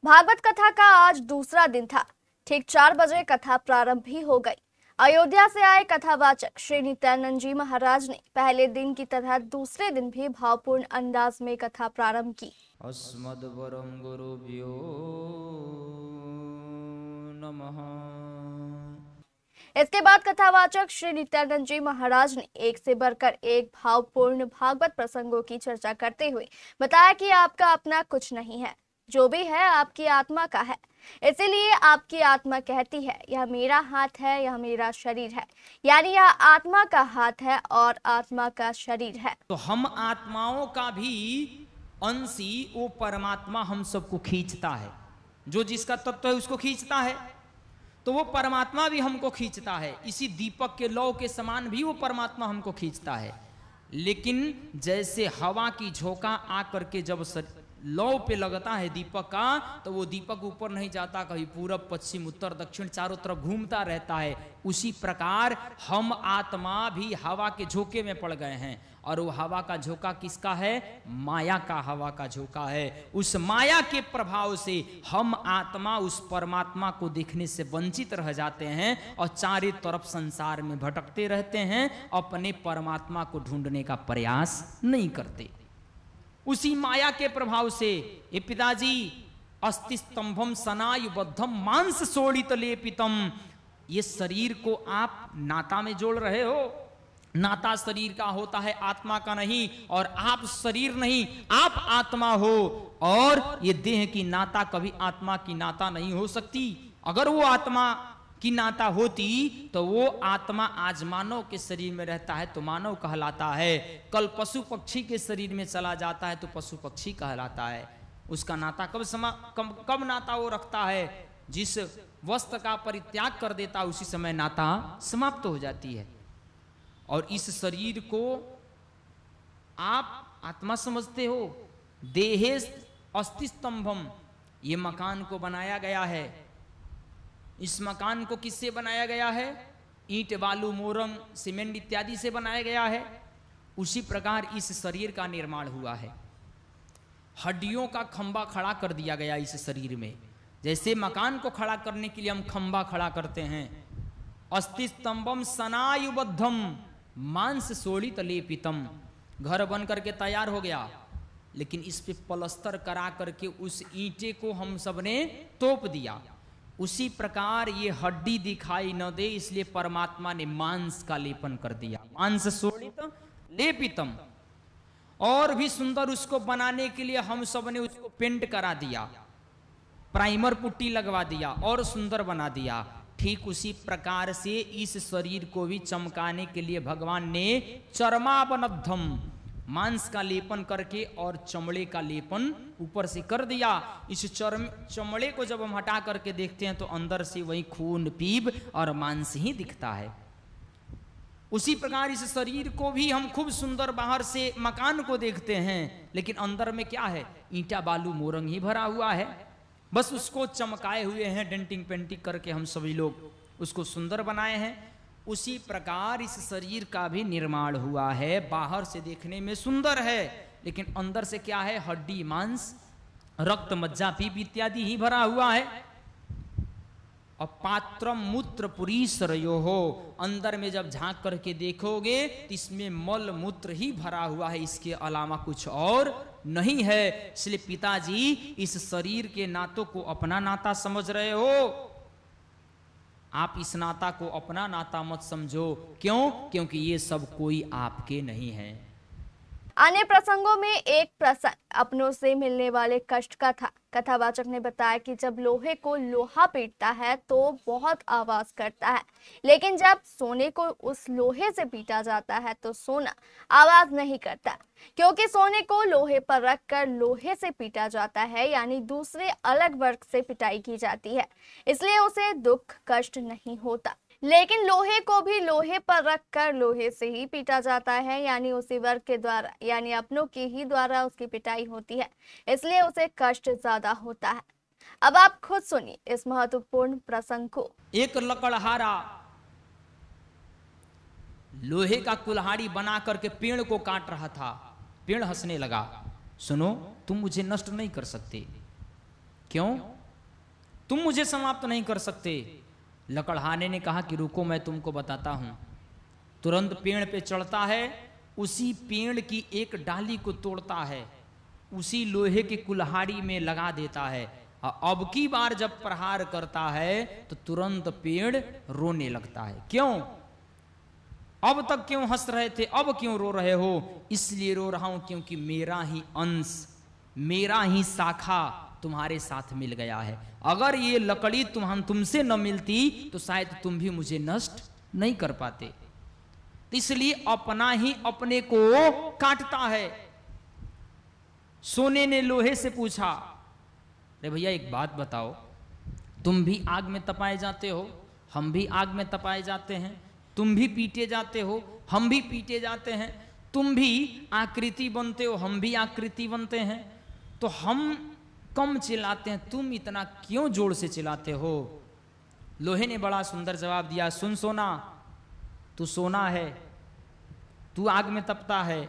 भागवत कथा का आज दूसरा दिन था। ठीक 4 बजे कथा प्रारंभ भी हो गई। अयोध्या से आए कथावाचक श्री नित्यानंद जी महाराज ने पहले दिन की तरह दूसरे दिन भी भावपूर्ण अंदाज में कथा प्रारंभ की। अस्मद्वरं गुरुभ्यो नमः। इसके बाद कथावाचक श्री नित्यानंद जी महाराज ने एक से बढ़कर एक भावपूर्ण भागवत प्रसंगों की चर्चा करते हुए बताया कि आपका अपना कुछ नहीं है, जो भी है आपकी आत्मा का है। इसीलिए आपकी आत्मा कहती है यह मेरा हाथ है, यह मेरा शरीर है, यानी यह आत्मा का हाथ है और आत्मा का शरीर है। तो हम आत्माओं का भी अंशी वो परमात्मा हम सबको खींचता है। जो जिसका तत्व है उसको खींचता है, तो वो परमात्मा भी हमको खींचता है। इसी दीपक के लौ के समान भी वो परमात्मा हमको खींचता है। लेकिन जैसे हवा की झोंका आकर के जब लौ पे लगता है दीपक का, तो वो दीपक ऊपर नहीं जाता, कहीं पूरब पश्चिम उत्तर दक्षिण चारों तरफ घूमता रहता है। उसी प्रकार हम आत्मा भी हवा के झोंके में पड़ गए हैं। और वो हवा का झोंका किसका है? माया का हवा का झोंका है। उस माया के प्रभाव से हम आत्मा उस परमात्मा को देखने से वंचित रह जाते हैं और चारों तरफ संसार में भटकते रहते हैं, अपने परमात्मा को ढूंढने का प्रयास नहीं करते। उसी माया के प्रभाव से ये पिताजी अस्ति स्तंभम सनायुबद्धम मांस सोड़ित लेपितम, ये शरीर को आप नाता में जोड़ रहे हो। नाता शरीर का होता है, आत्मा का नहीं। और आप शरीर नहीं, आप आत्मा हो। और ये देह की नाता कभी आत्मा की नाता नहीं हो सकती। अगर वो आत्मा की नाता होती तो वो आत्मा आज मानव के शरीर में रहता है तो मानव कहलाता है, कल पशु पक्षी के शरीर में चला जाता है तो पशु पक्षी कहलाता है। उसका नाता कब नाता वो रखता है? जिस वस्त्र का परित्याग कर देता उसी समय नाता समाप्त हो जाती है। और इस शरीर को आप आत्मा समझते हो। देहे अस्ति स्तंभम, ये मकान को बनाया गया है। इस मकान को किससे बनाया गया है? ईंट बालू मोरंग सीमेंट इत्यादि से बनाया गया है। उसी प्रकार इस शरीर का निर्माण हुआ है। हड्डियों का खंबा खड़ा कर दिया गया इस शरीर में। जैसे मकान को खड़ा करने के लिए हम खंबा खड़ा करते हैं। अस्ति स्तंभम सनायुबद्धम मांस सोड़ित लेपितम, घर बन करके तैयार हो गया, लेकिन इस पे पलस्तर करा करके उस ईंटे को हम सबने तोप दिया। उसी प्रकार ये हड्डी दिखाई न दे इसलिए परमात्मा ने मांस का लेपन कर दिया, मांस सोड़ित लेपितम। और भी सुंदर उसको बनाने के लिए हम सब ने उसको पेंट करा दिया, प्राइमर पुट्टी लगवा दिया और सुंदर बना दिया। ठीक उसी प्रकार से इस शरीर को भी चमकाने के लिए भगवान ने चर्मावनद्धम, मांस का लेपन करके और चमड़े का लेपन ऊपर से कर दिया। इस चमड़े को जब हम हटा करके देखते हैं तो अंदर से वही खून पीप और मांस ही दिखता है। उसी प्रकार इस शरीर को भी हम खूब सुंदर बाहर से मकान को देखते हैं, लेकिन अंदर में क्या है? ईंटा बालू मोरंग ही भरा हुआ है। बस उसको चमकाए हुए हैं, डेंटिंग पेंटिंग करके हम सभी लोग उसको सुंदर बनाए हैं। उसी प्रकार इस शरीर का भी निर्माण हुआ है। बाहर से देखने में सुंदर है, लेकिन अंदर से क्या है? हड्डी मांस रक्त मज्जा पीप इत्यादि ही भरा हुआ है। और पात्रम मूत्र पुरीसरयो हो, अंदर में जब झांक करके देखोगे तो इसमें मल मूत्र ही भरा हुआ है, इसके अलावा कुछ और नहीं है। इसलिए पिताजी इस शरीर के नातों को अपना नाता समझ रहे हो। आप इस नाता को अपना नाता मत समझो। क्यों? क्योंकि ये सब कोई आपके नहीं है। अन्य प्रसंगों में एक प्रसंग अपनों से मिलने वाले कष्ट का था। कथावाचक ने बताया कि जब लोहे को लोहा पीटता है तो बहुत आवाज करता है, लेकिन जब सोने को उस लोहे से पीटा जाता है तो सोना आवाज नहीं करता, क्योंकि सोने को लोहे पर रखकर लोहे से पीटा जाता है, यानी दूसरे अलग वर्ग से पिटाई की जाती है, इसलिए उसे दुख कष्ट नहीं होता। लेकिन लोहे को भी लोहे पर रखकर लोहे से ही पीटा जाता है, यानी उसी वर्ग के द्वारा, यानी अपनों के ही द्वारा उसकी पिटाई होती है, इसलिए उसे कष्ट ज्यादा होता है। अब आप खुद सुनिए इस महत्वपूर्ण प्रसंग को। एक लकड़हारा लोहे का कुल्हाड़ी बना करके पेड़ को काट रहा था। पेड़ हंसने लगा, सुनो तुम मुझे नष्ट नहीं कर सकते। क्यों? तुम मुझे समाप्त नहीं कर सकते। लकड़हारे ने कहा कि रुको, मैं तुमको बताता हूं। तुरंत पेड़ पे चढ़ता है, उसी पेड़ की एक डाली को तोड़ता है, उसी लोहे की कुल्हाड़ी में लगा देता है, और अब की बार जब प्रहार करता है तो तुरंत पेड़ रोने लगता है। क्यों? अब तक क्यों हंस रहे थे, अब क्यों रो रहे हो? इसलिए रो रहा हूं क्योंकि मेरा ही अंश, मेरा ही शाखा तुम्हारे साथ मिल गया है। अगर ये लकड़ी तुमसे न मिलती तो शायद तुम भी मुझे नष्ट नहीं कर पाते। तो इसलिए अपना ही अपने को काटता है। सोने ने लोहे से पूछा, अरे भैया एक बात बताओ, तुम भी आग में तपाए जाते हो, हम भी आग में तपाए जाते हैं, तुम भी पीटे जाते हो, हम भी पीटे जाते हैं, तुम भी आकृति बनते हो, हम भी आकृति बनते हैं, तो हम कम चिल्लाते हैं, तुम इतना क्यों जोर से चिल्लाते हो? लोहे ने बड़ा सुंदर जवाब दिया, सुन सोना, तू सोना है, तू आग में तपता है,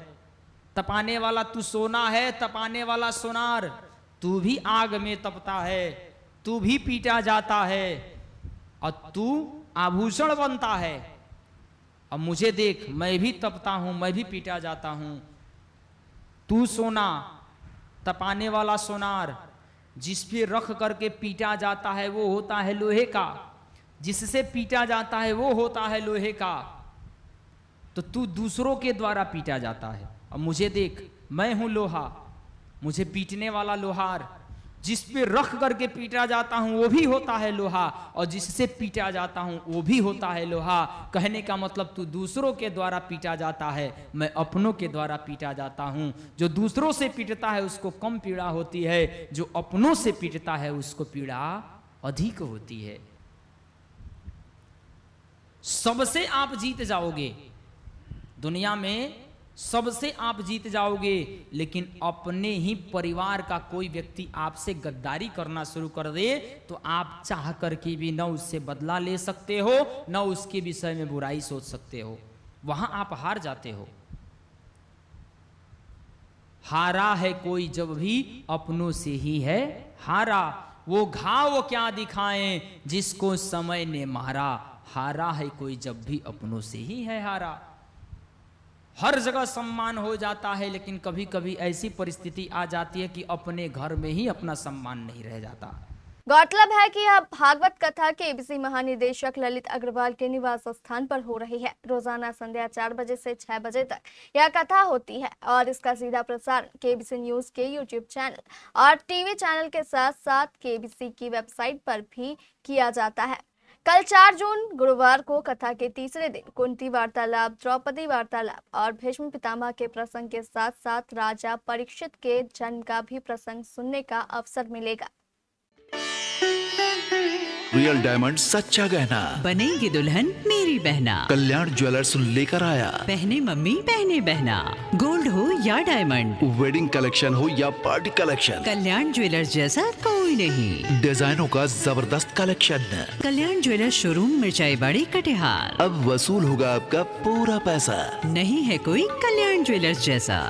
तपाने वाला तू सोना है, तपाने वाला सोनार, तू भी आग में तपता है, तू भी पीटा जाता है, और तू आभूषण बनता है। अब मुझे देख, मैं भी तपता हूं, मैं भी पीटा जाता हूं। तू सोना, तपाने वाला सोनार, जिस पे रख करके पीटा जाता है वो होता है लोहे का, जिससे पीटा जाता है वो होता है लोहे का, तो तू दूसरों के द्वारा पीटा जाता है। अब मुझे देख, मैं हूं लोहा, मुझे पीटने वाला लोहार, जिस पे रख करके पीटा जाता हूं वो भी होता है लोहा, और जिससे पीटा जाता हूं वो भी होता है लोहा। कहने का मतलब तू दूसरों के द्वारा पीटा जाता है, मैं अपनों के द्वारा पीटा जाता हूं। जो दूसरों से पीटता है उसको कम पीड़ा होती है, जो अपनों से पीटता है उसको पीड़ा अधिक होती है। सबसे आप जीत जाओगे, दुनिया में सबसे आप जीत जाओगे, लेकिन अपने ही परिवार का कोई व्यक्ति आपसे गद्दारी करना शुरू कर दे तो आप चाह करके भी न उससे बदला ले सकते हो, न उसके विषय में बुराई सोच सकते हो, वहां आप हार जाते हो। हारा है कोई जब भी अपनों से ही है हारा, वो घाव क्या दिखाएं जिसको समय ने मारा। हारा है कोई जब भी अपनों से ही है हारा। हर जगह सम्मान हो जाता है, लेकिन कभी कभी ऐसी परिस्थिति आ जाती है कि अपने घर में ही अपना सम्मान नहीं रह जाता। गौरतलब है कि यह भागवत कथा केबीसी महानिदेशक ललित अग्रवाल के निवास स्थान पर हो रही है। रोजाना संध्या 4 बजे से 6 बजे तक यह कथा होती है और इसका सीधा प्रसारण केबीसी न्यूज के यूट्यूब चैनल और टीवी चैनल के साथ साथ केबीसी की वेबसाइट पर भी किया जाता है। कल 4 जून गुरुवार को कथा के तीसरे दिन कुंती वार्तालाप, द्रौपदी वार्तालाप और भीष्म पितामह के प्रसंग के साथ साथ राजा परीक्षित के जन्म का भी प्रसंग सुनने का अवसर मिलेगा। रियल डायमंड सच्चा गहना, बनेगी दुल्हन मेरी बहना। कल्याण ज्वेलर्स लेकर आया। पहने मम्मी पहने बहना, गोल्ड हो या डायमंड, वेडिंग कलेक्शन हो या पार्टी कलेक्शन, कल्याण ज्वेलर्स जैसा कोई नहीं। डिजाइनों का जबरदस्त कलेक्शन। कल्याण ज्वेलर्स शोरूम मिर्चाई बाड़ी कटिहार। अब वसूल होगा आपका पूरा पैसा। नहीं है कोई कल्याण ज्वेलर्स जैसा।